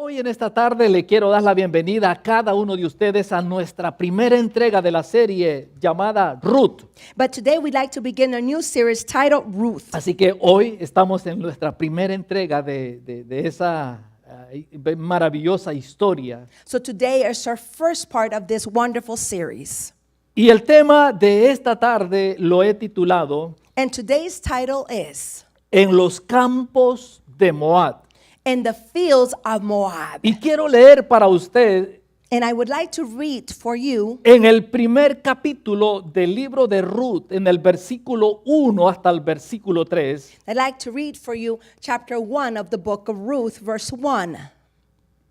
Hoy en esta tarde le quiero dar la bienvenida a cada uno de ustedes a nuestra primera entrega de la serie llamada Ruth. But today we'd like to begin a new series titled Ruth. Así que hoy estamos en nuestra primera entrega de esa maravillosa historia. So today is our first part of this wonderful series. Y el tema de esta tarde lo he titulado And today's title is En los campos de Moab. In the Fields of Moab. Y quiero leer para usted And I would like to read for you en el primer capítulo del libro de Ruth, en el versículo 1 hasta el versículo 3. I'd like to read for you chapter 1 of the book of Ruth, verse 1.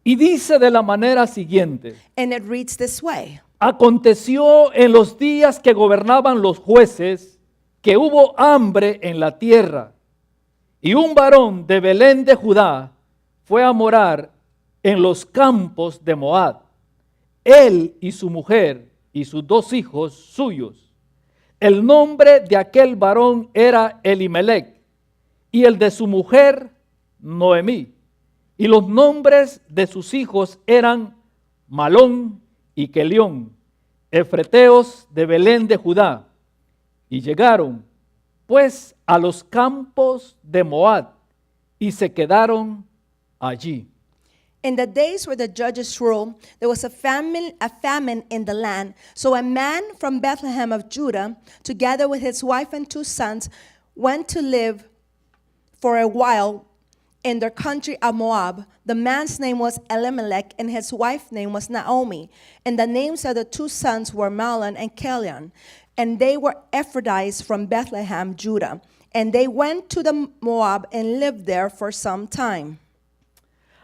Y dice de la manera siguiente: And it reads this way. Aconteció en los días que gobernaban los jueces que hubo hambre en la tierra, y un varón de Belén de Judá fue a morar en los campos de Moab, él y su mujer y sus 2 hijos suyos. El nombre de aquel varón era Elimelech, y el de su mujer Noemí, y los nombres de sus hijos eran Malón y Kelión, efreteos de Belén de Judá. Y llegaron pues a los campos de Moab y se quedaron allí. In the days where the judges ruled, there was a famine in the land. So a man from Bethlehem of Judah, together with his wife and 2 sons, went to live for a while in their country of Moab. The man's name was Elimelech, and his wife's name was Naomi. And the names of the 2 sons were Mahlon and Kelion. And they were Ephraites from Bethlehem, Judah. And they went to the Moab and lived there for some time.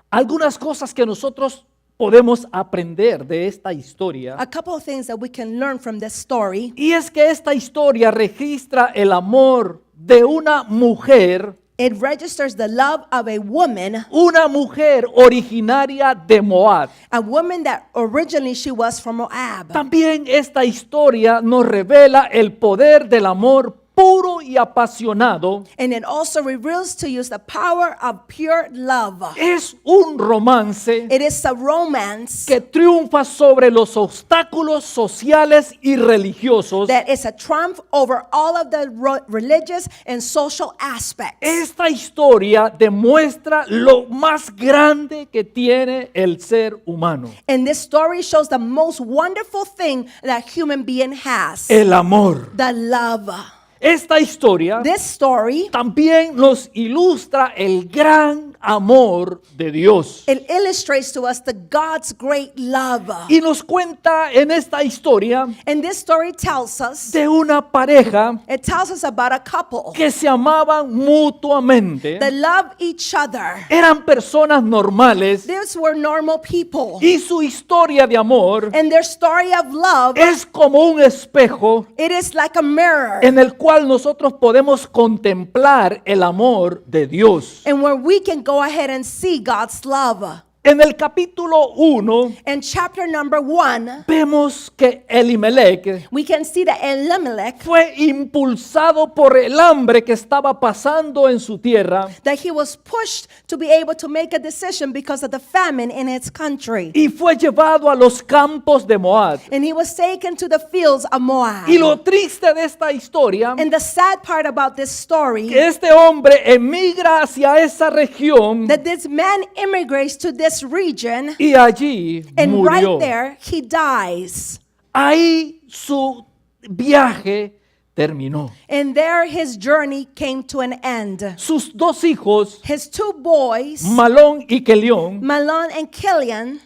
Algunas cosas que nosotros podemos aprender de esta historia. A couple of things that we can learn from this story. Y es que esta historia registra el amor de una mujer. It registers the love of a woman, Una mujer originaria de Moab. a woman that originally she was from Moab. También esta historia nos revela el poder del amor puro y apasionado. And it also reveals to you the power of pure love. Es un romance It is a romance que triunfa sobre los obstáculos sociales y religiosos. that is a triumph over all of the religious and social aspects. Esta historia demuestra lo más grande que tiene el ser humano: And this story shows the most wonderful thing that human being has. el amor. The love. Esta historia This story, también nos ilustra el gran amor de Dios. it illustrates to us the God's great love. Y nos cuenta en esta historia And this story tells us, de una pareja it tells us about a couple que se amaban mutuamente. that love each other. Eran personas normales These were normal people. y su historia de amor And their story of love, es como un espejo it is like a mirror. en el cual nosotros podemos contemplar el amor de Dios. And where we can go ahead and see God's love. En el capítulo 1 In chapter number 1, vemos que Elimelech we can see that Elimelech, fue impulsado por el hambre que estaba pasando en su tierra that he was pushed to be able to make a decision because of the famine in his country. y fue llevado a los campos de Moab. And he was taken to the fields of Moab. Y lo triste de esta historia And the sad part about this story, que este hombre emigra hacia esa región that this man immigrates to this region, y allí and murió. right there he dies. Ahí su viaje terminó. And there his journey came to an end. Sus 2 hijos, His 2 boys, Malón y Kelión, Mahlon and Kilian,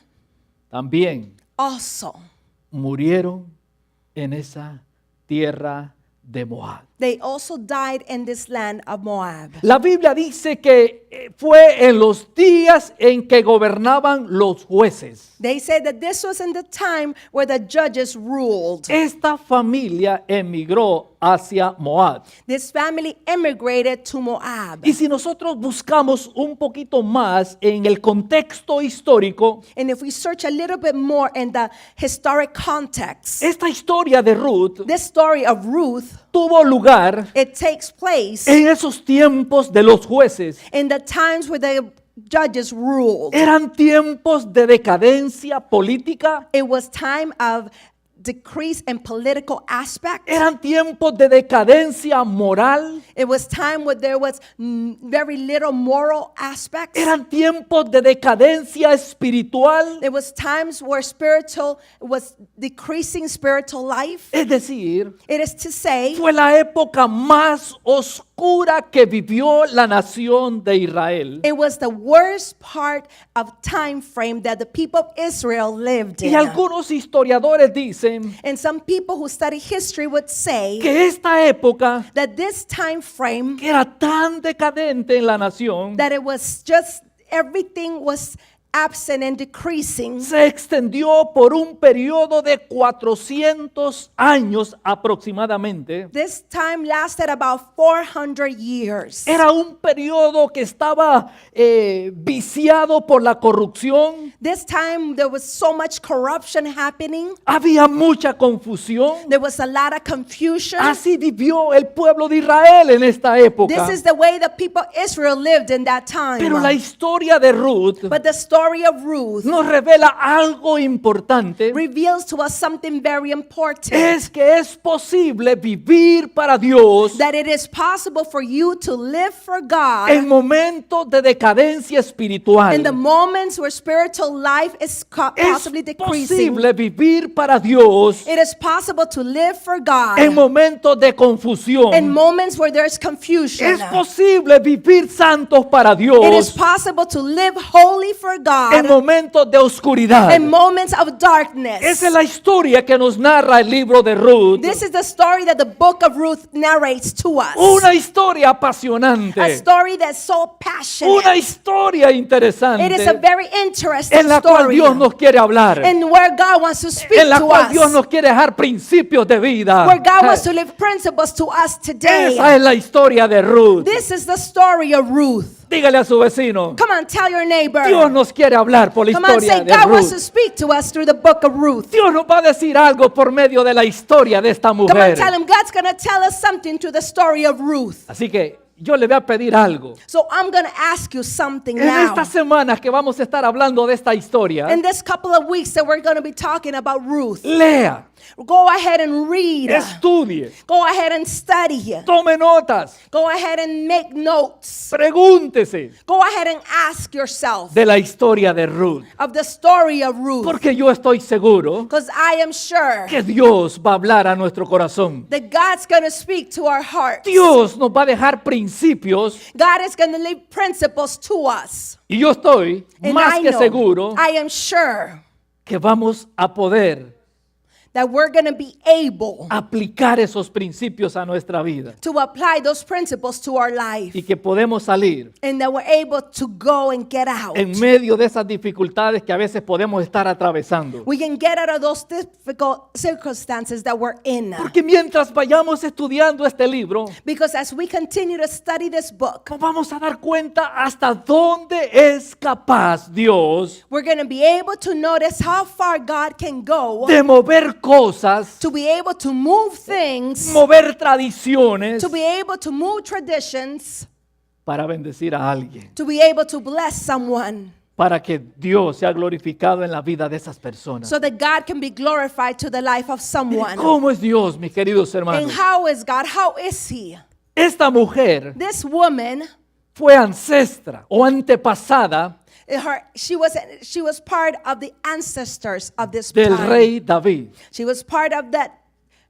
también also. murieron en esa tierra de Moab. They also died in this land of Moab. La Biblia dice que fue en los días en que gobernaban los jueces. They say that this was in the time where the judges ruled. Esta familia emigró hacia Moab. This family immigrated to Moab. Y si nosotros buscamos un poquito más en el contexto histórico, And if we search a little bit more in the historic context, esta historia de Ruth this story of Ruth, tuvo lugar it takes place en esos tiempos de los jueces. in the times where the judges ruled. Eran tiempos de decadencia política. It was time of decrease in political aspect. Eran tiempos de decadencia moral. It was time where there was very little moral aspects. Eran tiempos de decadencia espiritual. It was times where spiritual was decreasing spiritual life. Es decir, It is to say, fue la época más oscura que vivió la nación de Israel. it was the worst part of time frame that the people of Israel lived Y in. algunos historiadores dicen And some people who study history would say que esta época, that this time frame, que era tan decadente en la nación, that it was just everything was absent and decreasing, se extendió por un periodo de 400 años aproximadamente. this time lasted about 400 years. Era un periodo que estaba viciado por la corrupción. This time there was so much corruption happening. Había mucha confusión. There was a lot of confusion. Así vivió el pueblo de Israel en esta época. This is the way the people of Israel lived in that time. Pero la historia de Ruth But the story of Ruth nos revela algo importante. reveals to us something very important. Es que es posible vivir para Dios That it is possible for you to live for God en momentos de decadencia espiritual. in the moments where spiritual life is Es possibly decreasing. posible vivir para Dios It is possible to live for God en momentos de confusión. in moments where there's confusion. Es posible vivir santos para It is Dios possible to live holy for en God momentos de oscuridad. in moments of darkness. Esa es la historia que nos narra el libro de Ruth. This is the story that the book of Ruth narrates to us. Una historia A apasionante. story that's so passionate. Una historia interesante It is a very interesting en la cual story. Dios nos quiere hablar. And where God wants to speak En la to cual us. Dios nos quiere dejar principios de vida. Where God wants to live principles to us today. Esa es la historia de Ruth. This is the story of Ruth. Dígale a su vecino. Come on, tell your neighbor. Dios nos quiere hablar por la Come on, historia say de God wants to Ruth. speak to us through the book of Ruth. Dios nos va a decir algo por medio de la historia de esta Come on, mujer. tell him God's going to tell us something through the story of Ruth. Así que yo le voy a pedir algo. So I'm going to ask you something En now. estas semanas que vamos a estar hablando de esta historia, In this couple of weeks that we're going to be talking about Ruth, lea, go ahead and read. estudie, Go ahead and study. tome notas, Go ahead and make notes. pregúntese Go ahead and ask yourself de la historia de Ruth. of the story of Ruth. Porque yo estoy seguro Because I am sure que Dios va a hablar a nuestro corazón. that God's going to speak to our hearts. Dios nos va a dejar principios God is going to leave principles to us. y yo estoy And más I que know, seguro I am sure que vamos a poder that we're going to be able aplicar esos principios a nuestra vida to apply those principles to our life. y que podemos salir And that we're able to go and get out. en medio de esas dificultades que a veces podemos estar atravesando. We can get out of those difficult circumstances that we're in. Porque mientras vayamos estudiando este libro, Because as we continue to study this book, nos vamos a dar cuenta hasta dónde es capaz Dios we're going to be able to notice how far God can go de mover cosas, to be able to move things, mover tradiciones to be able to move traditions, para bendecir a alguien, to be able to bless someone, para que Dios sea glorificado en la vida de esas personas. so that God can be glorified to the life of someone. ¿Cómo es Dios, mis queridos And hermanos? how is God? How is He? Esta mujer This woman, fue ancestra o antepasada she was part of the ancestors of this del time. rey David She was part of that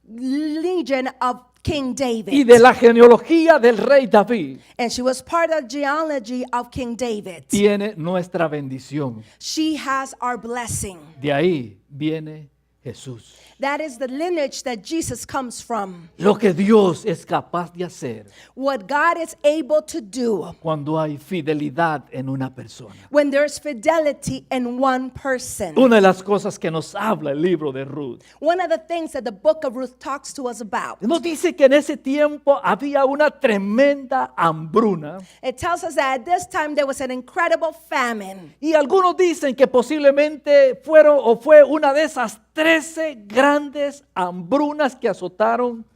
legion of King David. y de la genealogía del rey David And she was part of the genealogy of King David. tiene nuestra bendición. She has our blessing. De ahí viene Jesús. That is the lineage that Jesus comes from. Lo que Dios es capaz de hacer What God is able to do cuando hay fidelidad en una persona. when there's fidelity in one person. Una de las cosas que nos habla el libro de Ruth, One of the things that the book of Ruth talks to us about. nos dice que en ese tiempo había una tremenda hambruna It tells us that at this time there was an incredible famine. y algunos dicen que posiblemente fue una de esas 13 grandes hambrunas que azotaron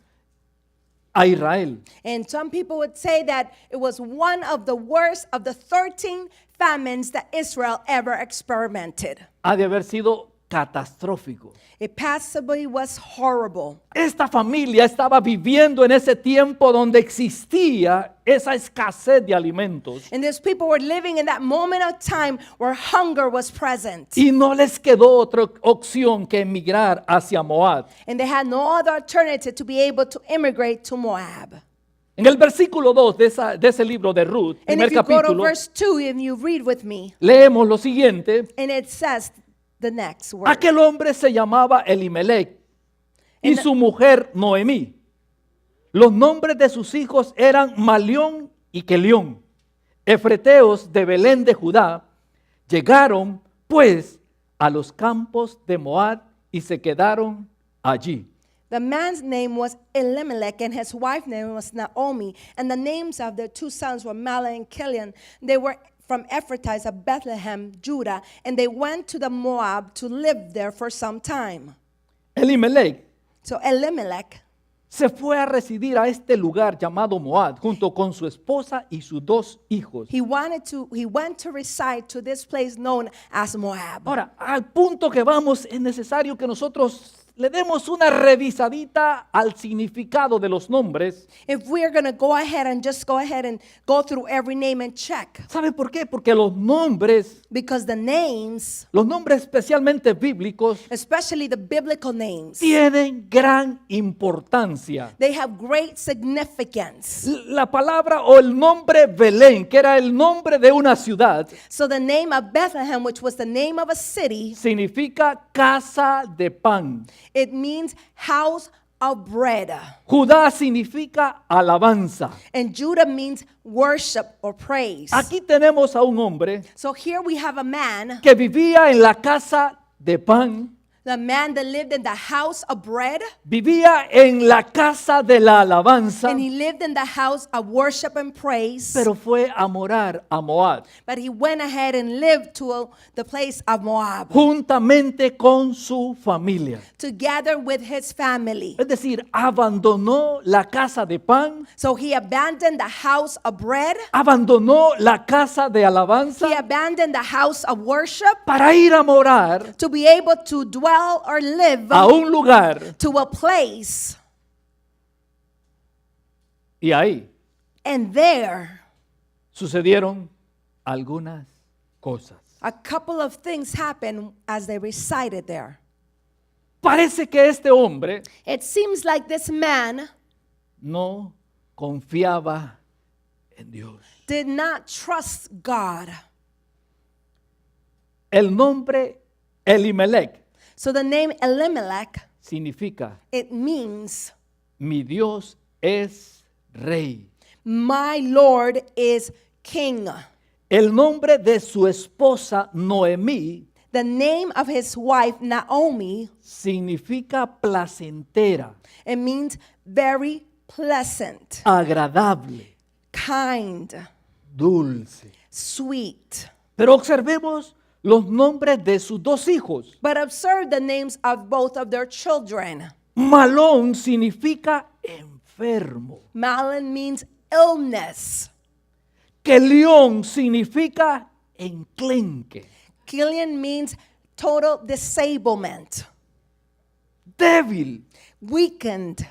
a Israel. And some people would say that it was one of the worst of the 13 famines that Israel ever experimented. Ha de haber sido catastrófico. It possibly was horrible. Esta familia estaba viviendo en ese tiempo donde existía esa escasez de alimentos And these people were living in that moment of time where hunger was present. y no les quedó otra opción que emigrar hacia Moab. And they had no other alternative to be able to immigrate to Moab. En el versículo 2 de ese libro de Ruth, And primer if you go to capítulo, verse 2 and you read with me, leemos lo siguiente. and it says the next word. Aquel hombre se llamaba Elimelech y su mujer Noemí. Los nombres de sus hijos eran Malión y Kelión, efreteos de Belén de Judá. Llegaron pues a los campos de Moab y se quedaron allí. The man's name was Elimelech, and his wife's name was Naomi. And the names of their two sons were Mahlon and Kilion. They were from Ephrathah of Bethlehem, Judah, and they went to the Moab to live there for some time. Elimelech So Elimelech se fue a residir a este lugar llamado Moab junto con su esposa y sus dos hijos. he went to reside to this place known as Moab. Ahora, al punto que vamos, es necesario que nosotros le demos una revisadita al significado de los nombres. If we are going to go ahead and go through every name and check, ¿Sabe por qué? Porque los nombres because the names, especialmente bíblicos, especially the biblical names, tienen gran importancia. they have great significance. La palabra o el nombre Belén, que era el nombre de una ciudad, So the name of Bethlehem, which was the name of a city, significa casa de pan. it means house of bread. Judá significa alabanza. And Judah means worship or praise. Aquí tenemos a un hombre So here we have a man, que vivía en la casa de pan, the man that lived in the house of bread, vivía en la casa de la alabanza, and he lived in the house of worship and praise. pero fue a morar a Moab, But he went ahead and lived to the place of Moab, juntamente con su familia. together with his family. Es decir, abandonó la casa de pan, So he abandoned the house of bread, abandonó la casa de he alabanza abandoned the house of worship para ir a morar to be able to dwell or live a un lugar. to a place. Y ahí And there, sucedieron algunas cosas. a couple of things happened as they resided there. Parece que este hombre It seems like this man no confiaba en Dios. did not trust God. El nombre Elimelech So the name Elimelech, significa it means, mi Dios es rey. my Lord is king. El nombre de su esposa Noemí The name of his wife, Naomi, significa placentera, it means very pleasant, agradable, kind, dulce. sweet. Pero observemos los nombres de sus dos hijos. But observe the names of both of their children. Malón significa enfermo. Mahlon means illness. Kelión significa enclenque, Kilion means total disablement, débil, weakened.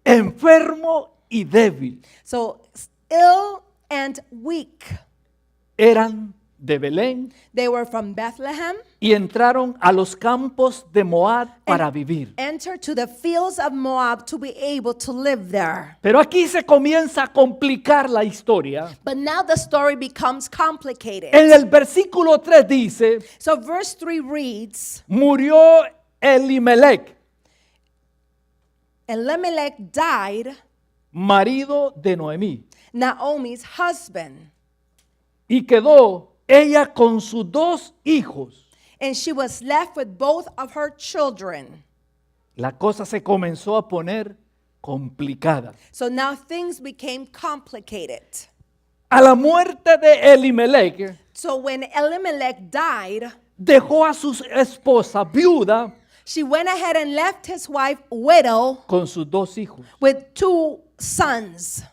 enfermo y débil. So ill and weak. Eran de Belén They were from Bethlehem, y entraron a los campos de Moab para vivir. entered to the fields of Moab to be able to live there. Pero aquí se comienza a complicar la historia. But now the story becomes complicated. En el versículo 3 dice, So verse 3 reads, murió Elimelech, Elimelech died, marido de Noemí, Naomi's husband, y quedó ella con sus dos hijos. and she was left with both of her children. La cosa se comenzó a poner complicada. So now things became complicated. A la muerte de Elimelech, So when Elimelech died, dejó a su esposa viuda she went ahead and left his wife widow con sus dos hijos. with two sons.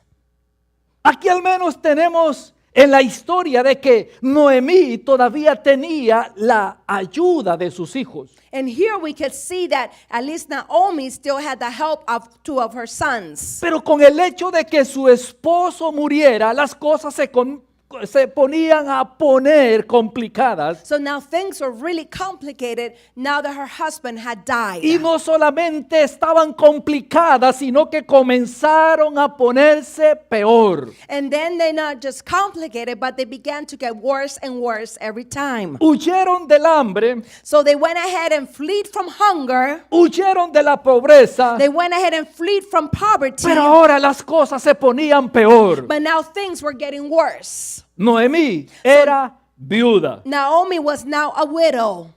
Aquí al menos tenemos en la historia de que Noemí todavía tenía la ayuda de sus hijos. And here we could see that at least Naomi still had the help of two of her sons. Pero con el hecho de que su esposo muriera, las cosas se ponían a poner complicadas. So now things were really complicated now that her husband had died. Y no solamente estaban complicadas, sino que comenzaron a ponerse peor. And then they not just complicated, but they began to get worse and worse every time. Huyeron del hambre, So they went ahead and fled from hunger. huyeron de la pobreza, They went ahead and fled from poverty. pero ahora las cosas se ponían peor. But now things were getting worse. Noemí era viuda, Naomi was now a widow,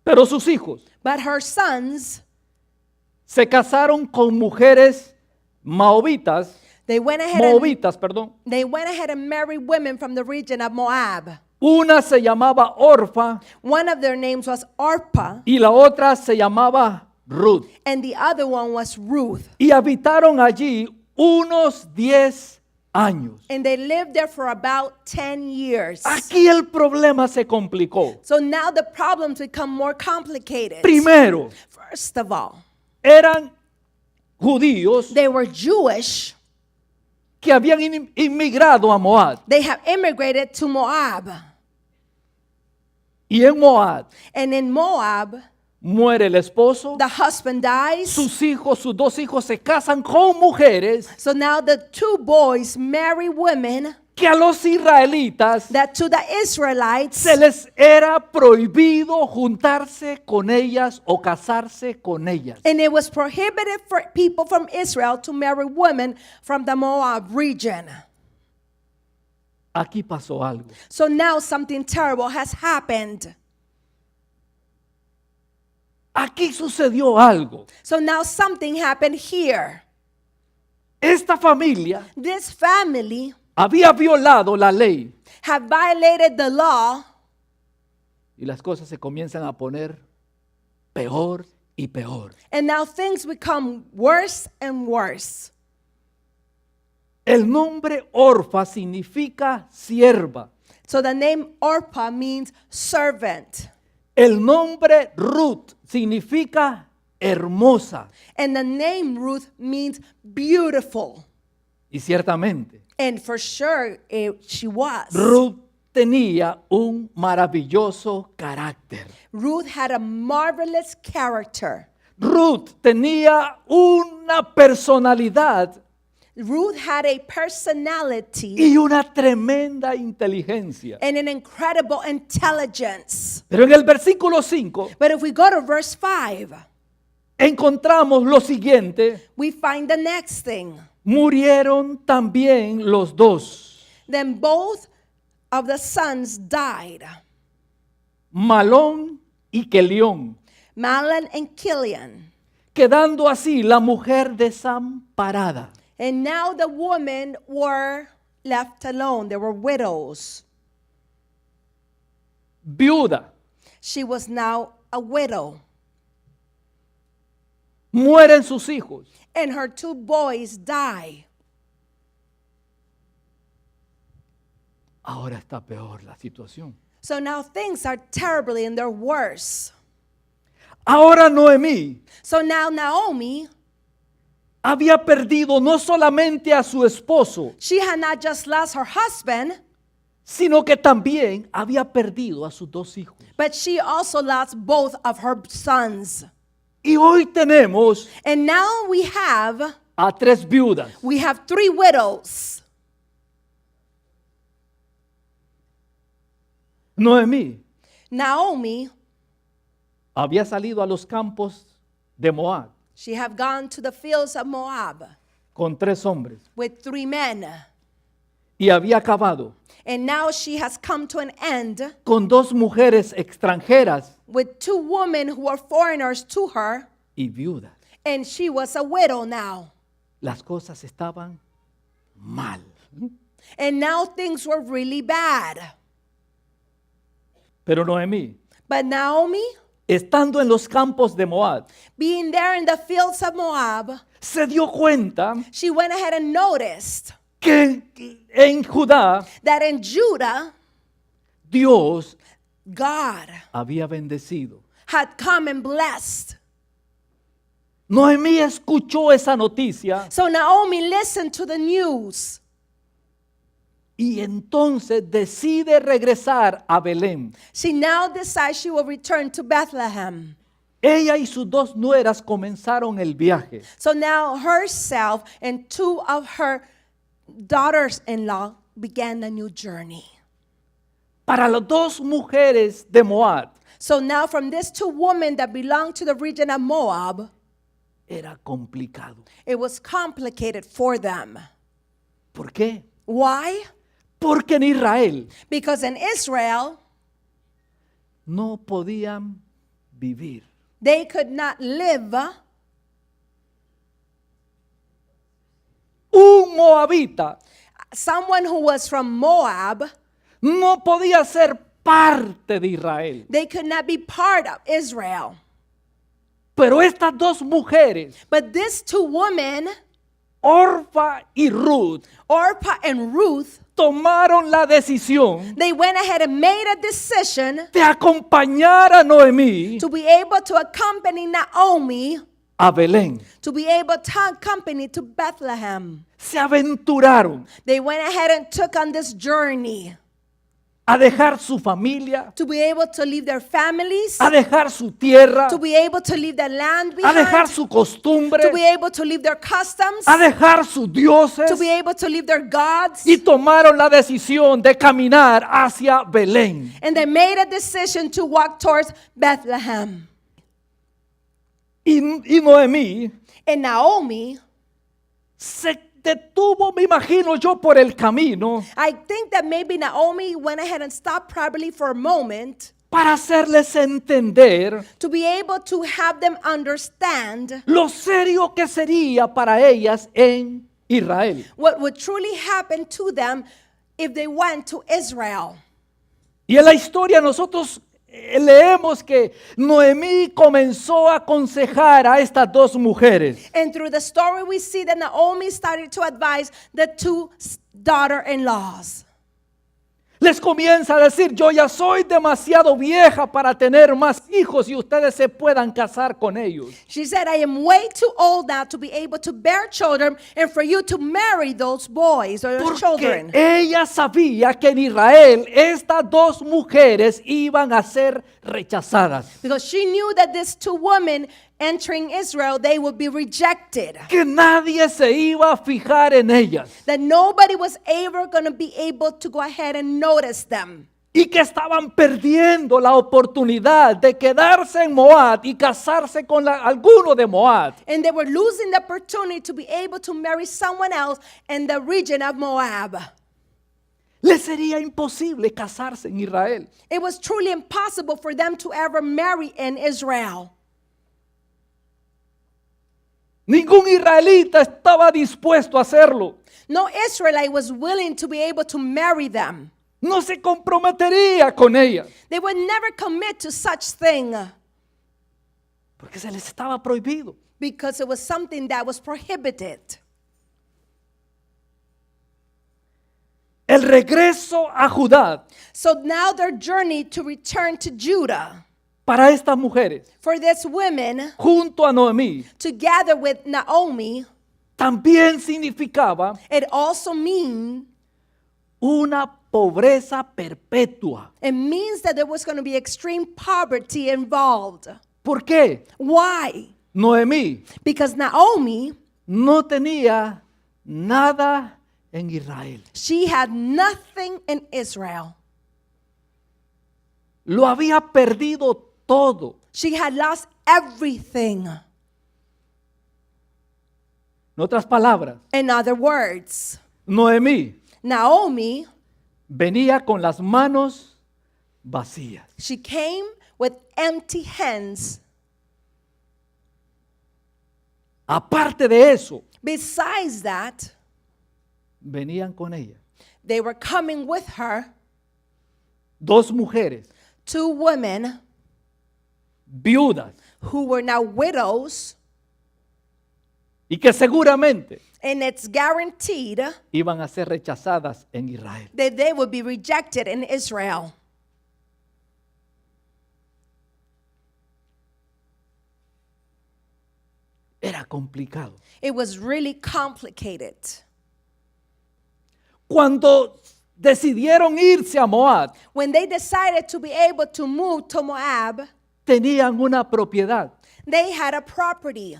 pero sus hijos but her sons, se casaron con mujeres moabitas, they went ahead perdón. and married women from the region of Moab. Una se llamaba Orfa One of their names was Orpah, y la otra se llamaba Ruth. and the other one was Ruth. Y habitaron allí unos 10 años. And they lived there for about 10 years. Aquí el problema se complicó. So now the problems become more complicated. Primero, First of all, eran judíos they were Jewish. que habían inmigrado a Moab. They have immigrated to Moab. Y en Moab And in Moab, muere el esposo, the husband dies. sus hijos, sus dos hijos se casan con mujeres So now the two boys marry women que a los israelitas that to the Israelites, se les era prohibido juntarse con ellas o casarse con ellas. and it was prohibited for people from Israel to marry women from the Moab region. Aquí pasó algo. So now something terrible has happened. Aquí sucedió algo. So now something happened here. Esta familia This family había violado la ley have violated the law, y las cosas se comienzan a poner peor y peor. and now things become worse and worse. El nombre Orfa significa sierva. So the name Orpah means servant, El nombre Ruth significa hermosa. and the name Ruth means beautiful. Y ciertamente, And for sure, she was. Ruth tenía un maravilloso carácter. Ruth had a marvelous character. Ruth tenía una personalidad Ruth had a personality y una tremenda inteligencia. and an incredible intelligence. Pero en el versículo 5 But if we go to verse 5, encontramos lo siguiente: we find the next thing. murieron también los dos, Then both of the sons died, Malón y Kelión, Mahlon and Chilion. quedando así la mujer desamparada. And now the women were left alone. They were widows. Viuda. She was now a widow. Mueren sus hijos. And her two boys die. Ahora está peor la situación. So now things are terribly and they're worse. Ahora Noemí So now Naomi, había perdido no solamente a su esposo, she had not just lost her husband, sino que también había perdido a sus dos hijos. but she also lost both of her sons. Y hoy tenemos And now we have a tres viudas. three widows. Noemí Naomi, había salido a los campos de Moab she have gone to the fields of Moab con tres hombres with three men. y había acabado And now she has come to an end con dos mujeres extranjeras with two women who are foreigners to her, y viudas. and she was a widow now. Las cosas estaban mal. And now things were really bad. Pero Noemí But Naomi, estando en los campos de Moab, being there in the fields of Moab, se dio cuenta she went ahead and noticed que en Judá that in Judah, Dios God había bendecido. had come and blessed. Noemí escuchó esa noticia So Naomi listened to the news. y entonces decide regresar a Belén. She now decides she will return to Bethlehem. Ella y sus dos nueras comenzaron el viaje. So now herself and two of her daughters-in-law began a new journey. Para las dos mujeres de Moab So now from these two women that belonged to the region of Moab, era complicado. it was complicated for them. ¿Por qué? Why? Porque en Israel Because in Israel, no podían vivir. they could not live. Un moabita Someone who was from Moab, no podía ser parte de Israel. they could not be part of Israel. Pero estas dos mujeres, But these two women, Orfa y Ruth, Orpah and Ruth, tomaron la decisión they went ahead and made a decision de acompañar a Noemí to be able to accompany Naomi, a Belén. to be able to accompany to Bethlehem. Se aventuraron They went ahead and took on this journey a dejar su familia, to be able to leave their families, a dejar su tierra, to be able to leave their land a dejar behind, su costumbre, to be able to leave their customs, a dejar sus dioses to be able to leave their gods. y tomaron la decisión de caminar hacia Belén. And they made a decision to walk towards Bethlehem. Y Noemí And Naomi, se detuvo, me imagino yo, por el camino I think that maybe Naomi went ahead and stopped probably for a moment para hacerles entender to be able to have them understand lo serio que sería para ellas en Israel. what would truly happen to them if they went to Israel. Y en la historia nosotros leemos que Noemí comenzó a aconsejar a estas dos mujeres. And through the story, we see that Naomi started to advise the two daughter-in-laws. Les comienza a decir, yo ya soy demasiado vieja para tener más hijos y ustedes se puedan casar con ellos. She said, I am way too old now to be able to bear children and for you to marry those boys or those Porque children. ella sabía que en Israel estas dos mujeres iban a ser rechazadas. Because she knew that these two women entering Israel, they would be rejected. Que nadie se iba a fijar en ellas. That nobody was ever going to be able to go ahead and notice them. Y que estaban perdiendo la oportunidad de quedarse en Moab y casarse con alguno de Moab. And they were losing the opportunity to be able to marry someone else in the region of Moab. Les sería imposible casarse en Israel. It was truly impossible for them to ever marry in Israel. Ningún israelita estaba dispuesto a hacerlo. No Israelite was willing to be able to marry them. No se comprometería con ellas. They would never commit to such thing Porque se les estaba prohibido. because it was something that was prohibited. El regreso a Judá So now their journey to return to Judah para estas mujeres, for these women, junto a Noemí, together with Naomi, también significaba it also means una pobreza perpetua. it means that there was going to be extreme poverty involved. ¿Por qué? Why? Noemí Because Naomi, no tenía nada en Israel. she had nothing in Israel. Lo había perdido todo. She had lost everything. En otras palabras, In other words, Noemí Naomi, venía con las manos vacías. she came with empty hands. Aparte de eso, Besides that, venían con ella they were coming with her dos mujeres two women viudas who were now widows, y que seguramente and it's guaranteed iban a ser rechazadas en Israel. that they would be rejected in Israel. Era complicado. It was really complicated. Cuando decidieron irse a Moab, When they decided to be able to move to Moab, tenían una propiedad. they had a property.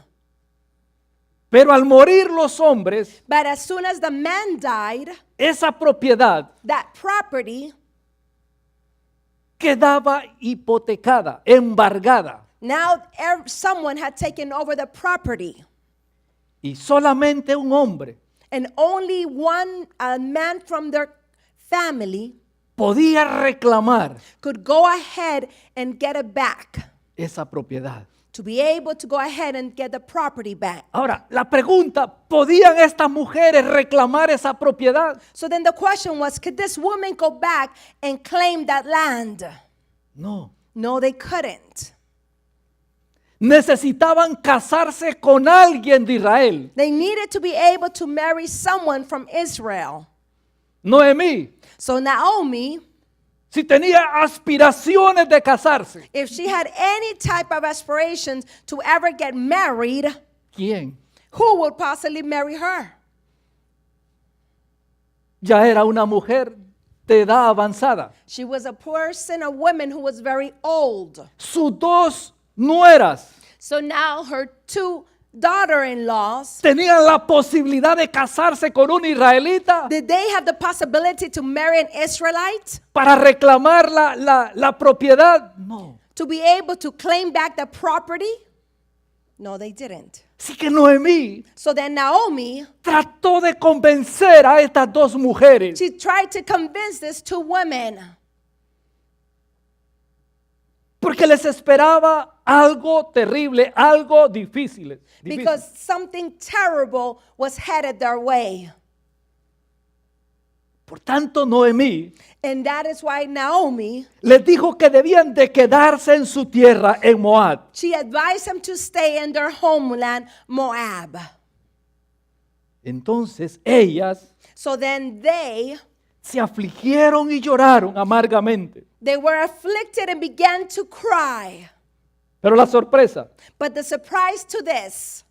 Pero al morir los hombres, But as soon as the man died, esa propiedad that property quedaba hipotecada, embargada. now someone had taken over the property, Y solamente un hombre and only one man from their family podía reclamar could go ahead and get it back, esa propiedad. to be able to go ahead and get the property back. Ahora, la pregunta, ¿podían estas mujeres reclamar esa propiedad? So then the question was, could this woman go back and claim that land? No. No, they couldn't. Necesitaban casarse con alguien de Israel. They needed to be able to marry someone from Israel. Noemí, So Naomi, si tenía aspiraciones de casarse, if she had any type of aspirations to ever get married, ¿quién? who would possibly marry her? Ya era una mujer de edad avanzada. She was a person, a woman who was very old. Sus dos nueras So now her two daughter-in-laws, tenían la posibilidad de casarse con un israelita did they have the possibility to marry an Israelite? para reclamar la propiedad. No. To be able to claim back the property? No, they didn't. Así que Noemí So then Naomi, trató de convencer a estas dos mujeres. she tried to convince these two women Porque les esperaba algo terrible, algo difícil. because something terrible was headed their way. Por tanto, Noemí And that is why Naomi, les dijo que debían de quedarse en su tierra, en Moab. she advised them to stay in their homeland, Moab. Entonces ellas So then they se afligieron y lloraron amargamente. were afflicted and began to cry. Pero la sorpresa, But the surprise to this,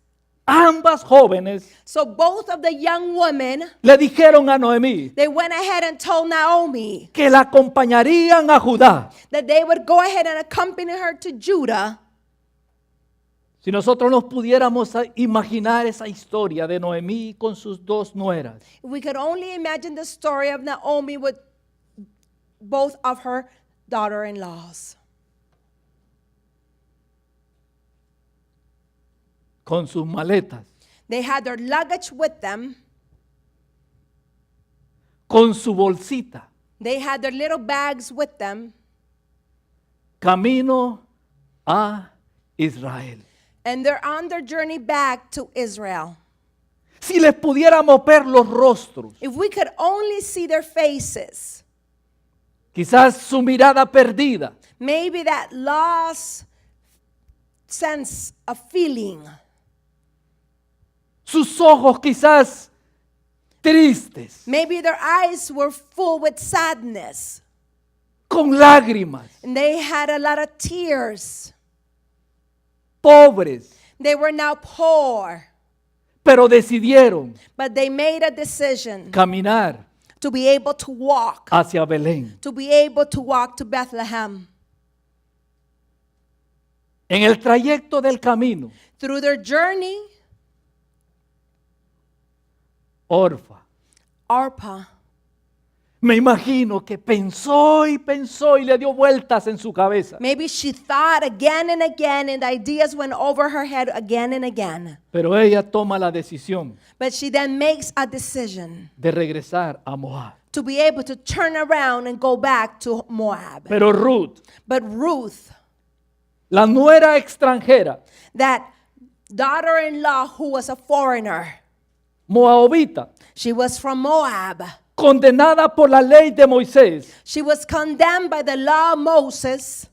ambas jóvenes so both of the young women, le dijeron a Noemí they went ahead and told Naomi que la acompañarían a Judá. that they would go ahead and accompany her to Judah. Si nosotros nos pudiéramos imaginar esa historia de Noemí con sus dos nueras, If we could only imagine the story of Naomi with both of her daughter-in-laws, con sus maletas, they had their luggage with them. con su bolsita, They had their little bags with them, camino a Israel. and they're on their journey back to Israel. Si les pudiéramos ver los rostros, If we could only see their faces, quizás su mirada perdida, maybe that lost sense of feeling, sus ojos quizás tristes, maybe their eyes were full with sadness, con lágrimas, and they had a lot of tears. pobres, They were now poor, pero decidieron but they made a decision caminar to be able to walk, hacia Belén. to be able to walk to Bethlehem. En el trayecto del camino, Through their journey, Orfa, Orpah, me imagino que pensó y pensó y le dio vueltas en su cabeza. maybe she thought again and again, and the ideas went over her head again and again. Pero ella toma la decisión But she then makes a decision de regresar a Moab. to be able to turn around and go back to Moab. Pero Ruth, But Ruth, la nuera extranjera, that daughter-in-law who was a foreigner, moabita, she was from Moab. condenada por la ley de Moisés, She was condemned by the law of Moses.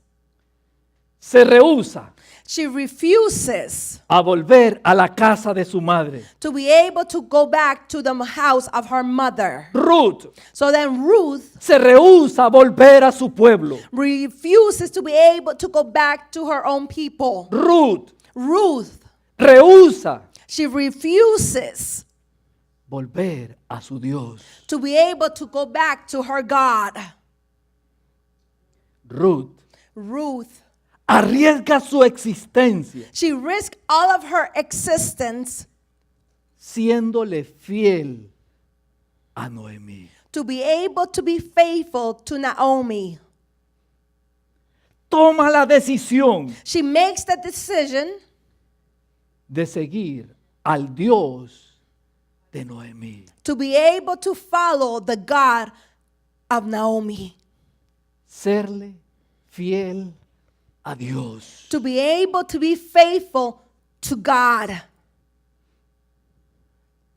se rehúsa She refuses a volver a la casa de su madre. to be able to go back to the house of her mother. Ruth So then Ruth se rehúsa a volver a su pueblo. refuses to be able to go back to her own people. Ruth Ruth, rehúsa she refuses volver a su Dios. to be able to go back to her God. Ruth Ruth, arriesga su existencia she risked all of her existence siéndole fiel a Noemí. to be able to be faithful to Naomi. Toma la decisión She makes the decision de seguir al Dios de Noemí. to be able to follow the God of Naomi, Serle fiel a Dios. to be able to be faithful to God.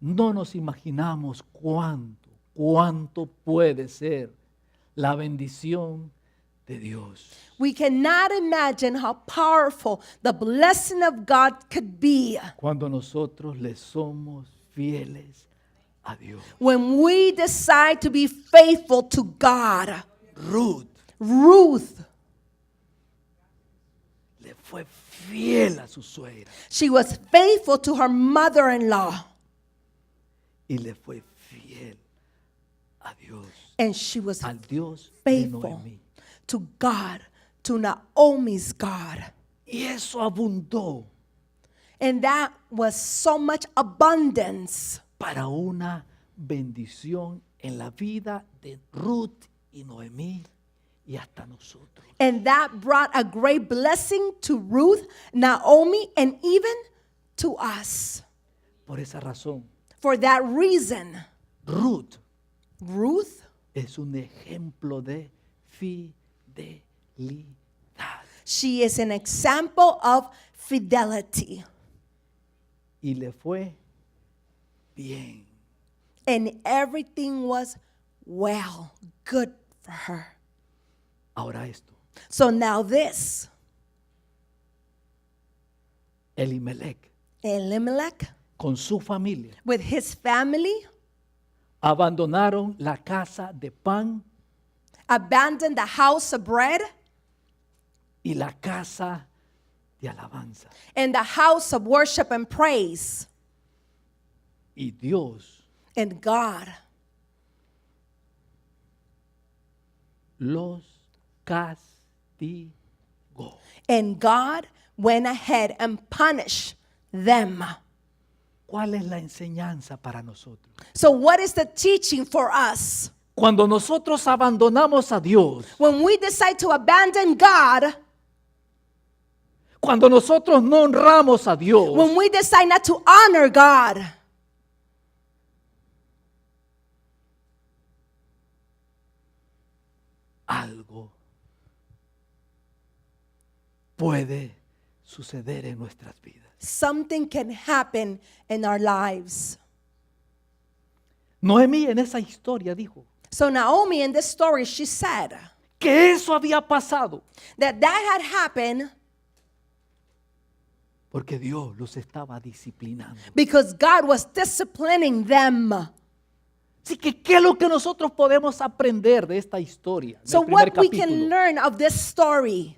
No nos imaginamos cuánto puede ser la bendición de Dios. We cannot imagine how powerful the blessing of God could be Cuando nosotros le somos fieles a Dios. when we decide to be faithful to God. Ruth Ruth, le fue fiel a su suegra she was faithful to her mother-in-law, y le fue fiel a Dios, and she was al Dios de faithful Noemí. to God, to Naomi's God. Y eso abundó And that was so much abundance para una bendición en la vida de Ruth y Noemí y hasta nosotros. And that brought a great blessing to Ruth, Naomi, and even to us. Por esa razón, For that reason, Ruth Ruth, es un ejemplo de fidelidad. she is an example of fidelity. Y le fue bien. And everything was well, good for her. Ahora esto, So now this, Elimelech Elimelech, con su familia with his family, abandonaron la casa de pan abandoned the house of bread y la casa de alabanza. and the house of worship and praise. Y Dios And God los castigó. And God went ahead and punished them. ¿Cuál es la enseñanza para nosotros? So what is the teaching for us? Cuando nosotros abandonamos a Dios, When we decide to abandon God, cuando nosotros no honramos a Dios, when we decide not to honor God, algo puede suceder en nuestras vidas. something can happen in our lives. Noemí en esa historia dijo So Naomi in this story, she said que eso había pasado that had happened porque Dios los estaba disciplinando. because God was disciplining them. Así que, ¿qué es lo que nosotros podemos aprender de esta historia? Del So primer what we can capítulo? learn of this story?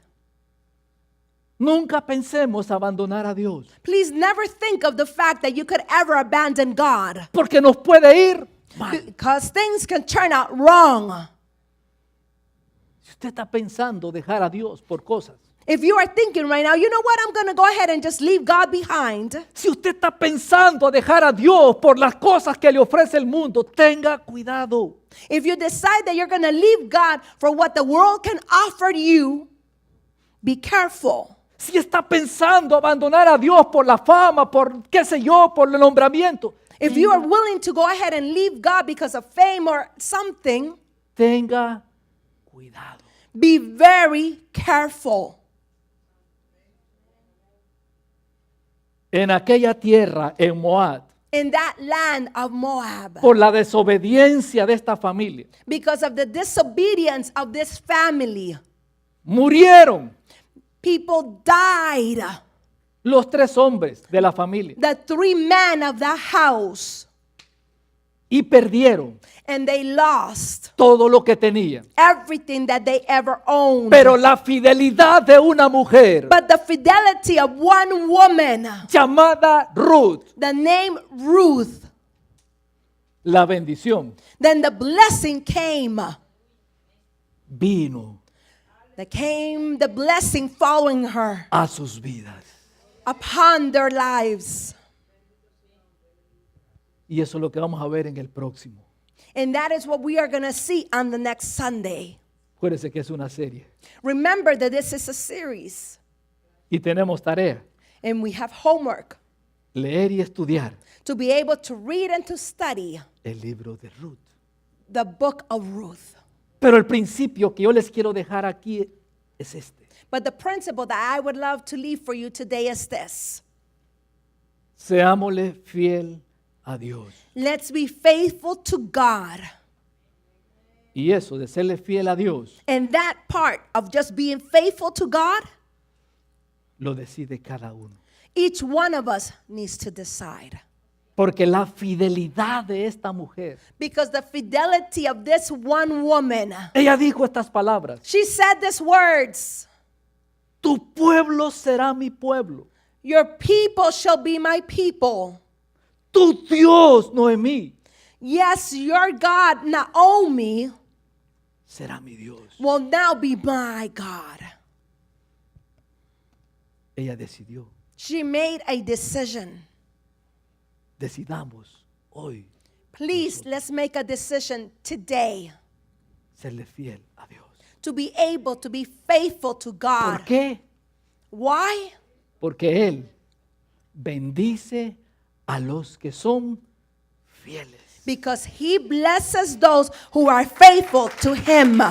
Nunca pensemos abandonar a Dios, Please never think of the fact that you could ever abandon God, porque nos puede ir mal. because things can turn out wrong. Si usted está pensando dejar a Dios por cosas, If you are thinking right now, you know what, I'm going to go ahead and just leave God behind. si usted está pensando dejar a Dios por las cosas que le ofrece el mundo, tenga cuidado. If you decide that you're going to leave God for what the world can offer you, be careful. Si está pensando abandonar a Dios por la fama, por qué sé yo, por el nombramiento, If you are willing to go ahead and leave God because of fame or something, tenga cuidado. be very careful. En aquella tierra, en Moab, In that land of Moab, por la desobediencia de esta familia, because of the disobedience of this family, murieron People died. Los 3 hombres de la familia. The 3 men of the house. Y perdieron And they lost todo lo que tenían. everything that they ever owned. Pero la fidelidad de una mujer But the fidelity of one woman, llamada Ruth, the name Ruth, la bendición then the blessing came. vino There came the blessing following her a sus vidas. upon their lives. Y eso es lo que vamos a ver en el próximo. And that is what we are going to see on the next Sunday. Acuérdense que es una serie. Remember that this is a series Y tenemos tarea, and we have homework leer y estudiar to be able to read and to study el libro de Ruth. the book of Ruth. Pero el principio que yo les quiero dejar aquí es este. But the principle that I would love to leave for you today is this. Seámosle fiel a Dios. Let's be faithful to God. Y eso de serle fiel a Dios And that part of just being faithful to God, lo decide cada uno. each one of us needs to decide. Porque la fidelidad de esta mujer, Because the fidelity of this one woman, ella dijo estas palabras: she said these words, tu pueblo será mi pueblo, your people shall be my people. tu Dios, Noemí, Yes, your God, Naomi, será mi Dios. will now be my God. Ella decidió. She made a decision. Decidamos hoy Please, let's make a decision today serle fiel a Dios. to be able to be faithful to God. ¿Por qué? Why? Porque Él bendice a los que son fieles. Because he blesses those who are faithful to him.